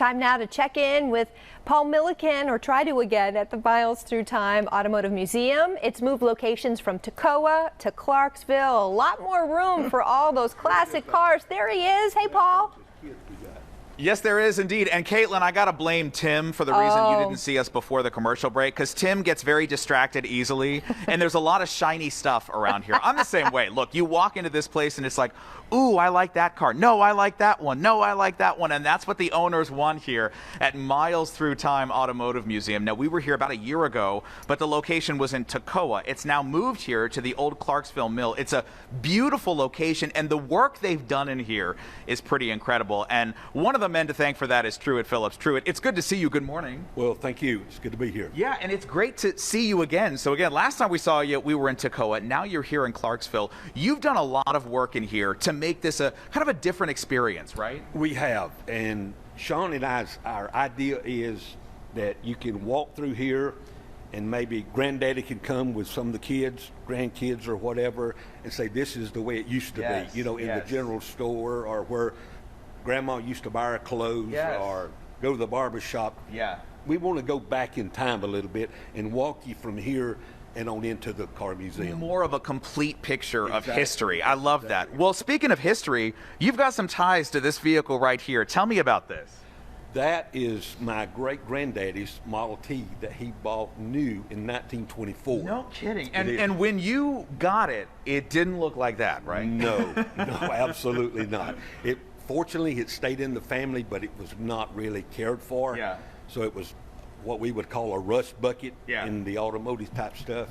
Time now to check in with Paul Milliken, or try to again, at the Miles Through Time Automotive Museum. It's moved locations from Toccoa to Clarksville. A lot more room for all those classic cars. There he is. Hey, Paul. Yes, there is indeed. And Caitlin, I got to blame Tim for the reason you didn't see us before the commercial break, because Tim gets very distracted easily, and there's a lot of shiny stuff around here. I'm the same way. Look, you walk into this place and it's like, ooh, I like that car. No, I like that one. No, I like that one. And that's what the owners want here at Miles Through Time Automotive Museum. Now, we were here about a year ago, but the location was in Toccoa. It's now moved here to the old Clarksville Mill. It's a beautiful location, and the work they've done in here is pretty incredible. And one of the men to thank for that is Truett Phillips. Truett, it's good to see you. Good morning. Well, thank you. It's good to be here. Yeah, and it's great to see you again. So again, last time we saw you, we were in Toccoa. Now you're here in Clarksville. You've done a lot of work in here to make this a kind of a different experience, right? We have, and Sean and our idea is that you can walk through here and maybe granddaddy can come with some of the kids, grandkids or whatever, and say this is the way it used to be, you know, in the general store, or where grandma used to buy her clothes, or go to the barber shop. We want to go back in time a little bit and walk you from here and on into the car museum. More of a complete picture of history. I love that. Well, speaking of history, you've got some ties to this vehicle right here. Tell me about this. That is my great-granddaddy's Model T that he bought new in 1924. No kidding. And when you got it, it didn't look like that, right? No, no, absolutely not. Fortunately, it stayed in the family, but it was not really cared for. So it was what we would call a rust bucket in the automotive type stuff.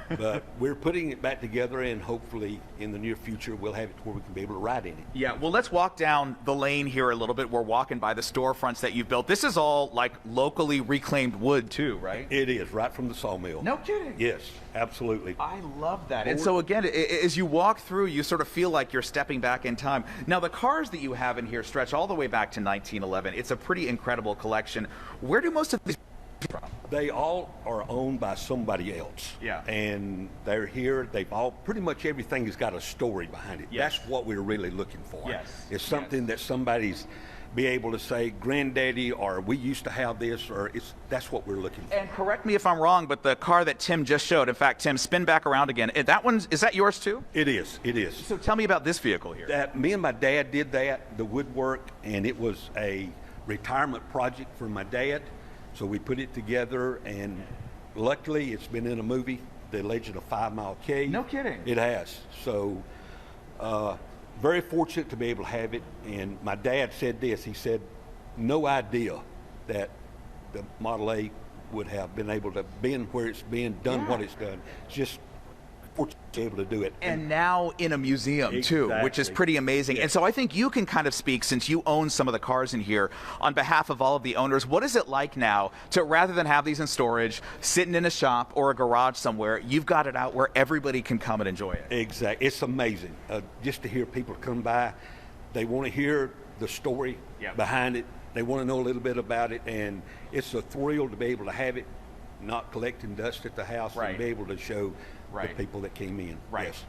But we're putting it back together, and hopefully in the near future we'll have it where we can be able to ride in it. Yeah, well, let's walk down the lane here a little bit. We're walking by the storefronts that you've built. This is all like locally reclaimed wood too, right? It is, right from the sawmill. No kidding. Yes, absolutely. I love that. And so again, as you walk through, you sort of feel like you're stepping back in time. Now, the cars that you have in here stretch all the way back to 1911. It's a pretty incredible collection. Where do most of these from? They all are owned by somebody else. And they're here. They've all, pretty much everything has got a story behind it. That's what we're really looking for. It's something that somebody's be able to say, granddaddy, or we used to have this, or that's what we're looking for. And correct me if I'm wrong, but the car that Tim just showed, in fact, Tim, spin back around again. Is that yours too? It is, it is. So tell me about this vehicle here. Me and my dad did that, the woodwork, and it was a retirement project for my dad. So we put it together, and luckily it's been in a movie, The Legend of 5 Mile Cave. No kidding. It has. So very fortunate to be able to have it. And my dad said this, he said, no idea that the Model A would have been able to been where it's been, done what it's done. It's just fortunate to be able to do it. And now in a museum too, which is pretty amazing. And so I think you can kind of speak, since you own some of the cars in here, on behalf of all of the owners. What is it like now to, rather than have these in storage, sitting in a shop or a garage somewhere, you've got it out where everybody can come and enjoy it? Exactly. It's amazing just to hear people come by. They want to hear the story behind it. They want to know a little bit about it, and it's a thrill to be able to have it, not collecting dust at the house, and be able to show the people that came in.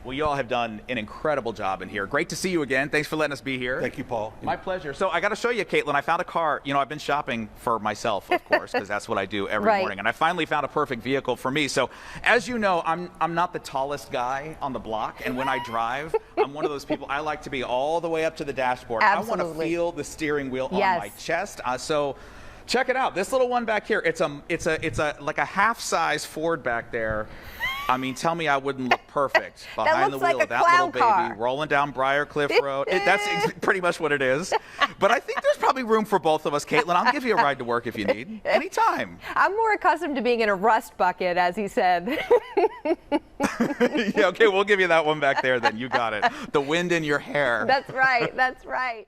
Well, you all have done an incredible job in here. Great to see you again. Thanks for letting us be here. Thank you, Paul. My pleasure. So I got to show you, Caitlin, I found a car. You know, I've been shopping for myself, of course, because that's what I do every morning. And I finally found a perfect vehicle for me. So as you know, I'm not the tallest guy on the block. And when I drive, I'm one of those people, I like to be all the way up to the dashboard. I want to feel the steering wheel on my chest. So check it out. This little one back here, it's like a half-size Ford back there. I mean, tell me I wouldn't look perfect behind the wheel of that little baby rolling down Briarcliff Road. That's pretty much what it is. But I think there's probably room for both of us, Caitlin. I'll give you a ride to work if you need. Anytime. I'm more accustomed to being in a rust bucket, as he said. Yeah, okay, we'll give you that one back there then. You got it. The wind in your hair. That's right. That's right.